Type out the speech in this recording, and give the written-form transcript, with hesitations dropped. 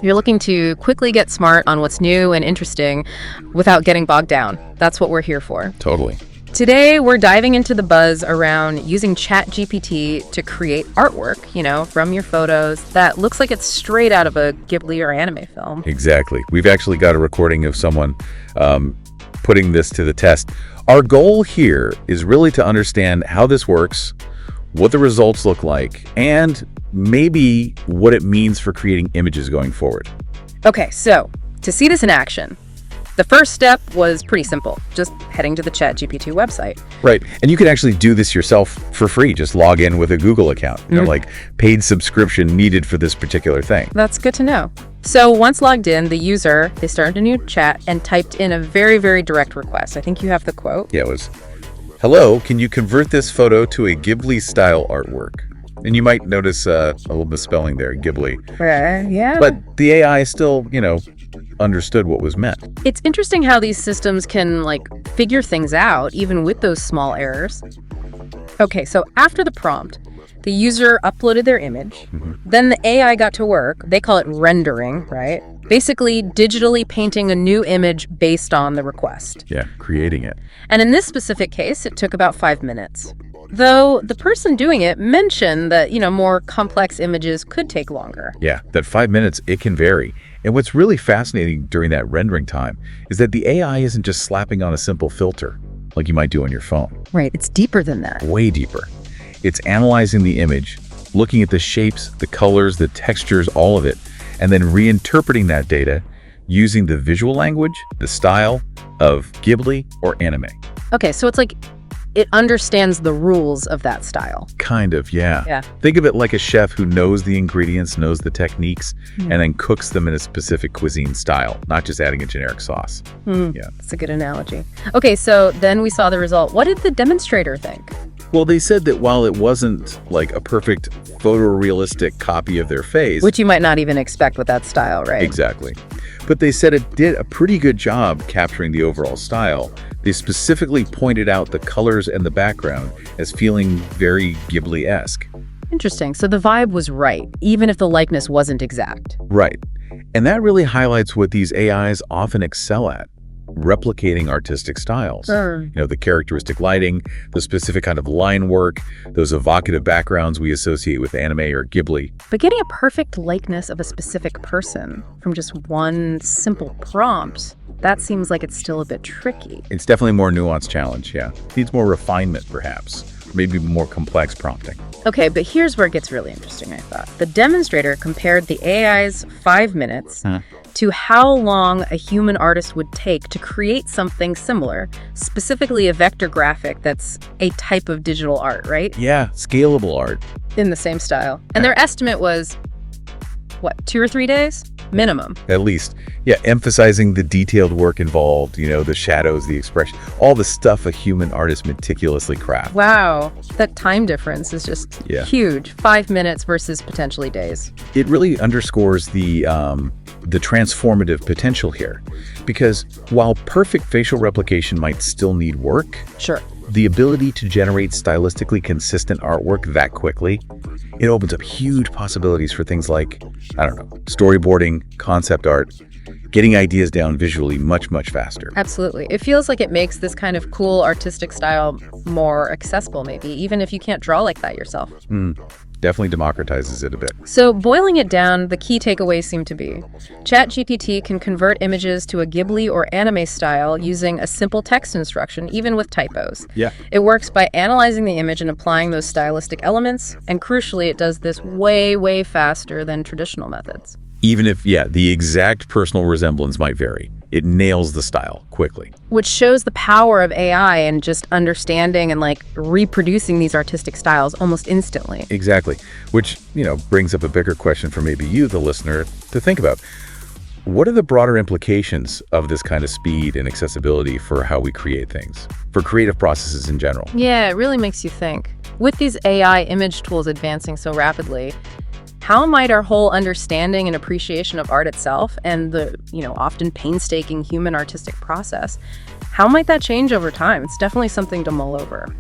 You're looking to quickly get smart on what's new and interesting without getting bogged down. That's what we're here for. Totally. Today, we're diving into the buzz around using ChatGPT to create artwork, from your photos that looks like it's straight out of a Ghibli or anime film. Exactly. We've actually got a recording of someone putting this to the test. Our goal here is really to understand how this works, what the results look like, and maybe what it means for creating images going forward. Okay, so to see this in action, the first step was pretty simple, just heading to the ChatGPT website. Right. And you can actually do this yourself for free. Just log in with a Google account, like paid subscription needed for this particular thing. That's good to know. So once logged in, they started a new chat and typed in a very, very direct request. I think you have the quote. Yeah, it was, "Hello, can you convert this photo to a Ghibli style artwork?" And you might notice a little misspelling there, Ghibli. Yeah. But the AI still, understood what was meant. It's interesting how these systems can, figure things out, even with those small errors. Okay, so after the prompt, the user uploaded their image. Then the AI got to work. They call it rendering, right? Basically, digitally painting a new image based on the request. Yeah, creating it. And in this specific case, it took about 5 minutes. Though the person doing it mentioned that, more complex images could take longer. Yeah, that 5 minutes, it can vary. And what's really fascinating during that rendering time is that the AI isn't just slapping on a simple filter like you might do on your phone. Right, it's deeper than that. Way deeper. It's analyzing the image, looking at the shapes, the colors, the textures, all of it, and then reinterpreting that data using the visual language, the style of Ghibli or anime. Okay, so it's like it understands the rules of that style. Kind of, yeah. Yeah. Think of it like a chef who knows the ingredients, knows the techniques, and then cooks them in a specific cuisine style, not just adding a generic sauce. Yeah. That's a good analogy. Okay, so then we saw the result. What did the demonstrator think? Well, they said that while it wasn't like a perfect photorealistic copy of their face, Which you might not even expect with that style, right? Exactly. But they said it did a pretty good job capturing the overall style. They specifically pointed out the colors and the background as feeling very Ghibli-esque. Interesting. So the vibe was right, even if the likeness wasn't exact. Right. And that really highlights what these AIs often excel at, replicating artistic styles. The characteristic lighting, the specific kind of line work, those evocative backgrounds we associate with anime or Ghibli. But getting a perfect likeness of a specific person from just one simple prompt, that seems like it's still a bit tricky. It's definitely a more nuanced challenge, yeah. Needs more refinement, perhaps. Maybe more complex prompting. Okay, but here's where it gets really interesting, I thought. The demonstrator compared the AI's 5 minutes to how long a human artist would take to create something similar, specifically a vector graphic that's a type of digital art, right? Yeah, scalable art. In the same style. And their estimate was, 2 or 3 days? Minimum. At least. Yeah, emphasizing the detailed work involved, the shadows, the expression, all the stuff a human artist meticulously crafts. Wow, that time difference is just huge. 5 minutes versus potentially days. It really underscores the transformative potential here. Because while perfect facial replication might still need work, Sure. the ability to generate stylistically consistent artwork that quickly, it opens up huge possibilities for things like, storyboarding, concept art, getting ideas down visually much, much faster. Absolutely. It feels like it makes this kind of cool artistic style more accessible, maybe, even if you can't draw like that yourself. Definitely democratizes it a bit. So boiling it down, the key takeaways seem to be ChatGPT can convert images to a Ghibli or anime style using a simple text instruction, even with typos. Yeah. It works by analyzing the image and applying those stylistic elements, and crucially, it does this way, way faster than traditional methods. Even if, the exact personal resemblance might vary, it nails the style quickly. Which shows the power of AI and just understanding and reproducing these artistic styles almost instantly. Exactly. Which, brings up a bigger question for maybe you, the listener, to think about. What are the broader implications of this kind of speed and accessibility for how we create things, for creative processes in general? Yeah, it really makes you think. With these AI image tools advancing so rapidly, how might our whole understanding and appreciation of art itself and the, often painstaking human artistic process, how might that change over time? It's definitely something to mull over.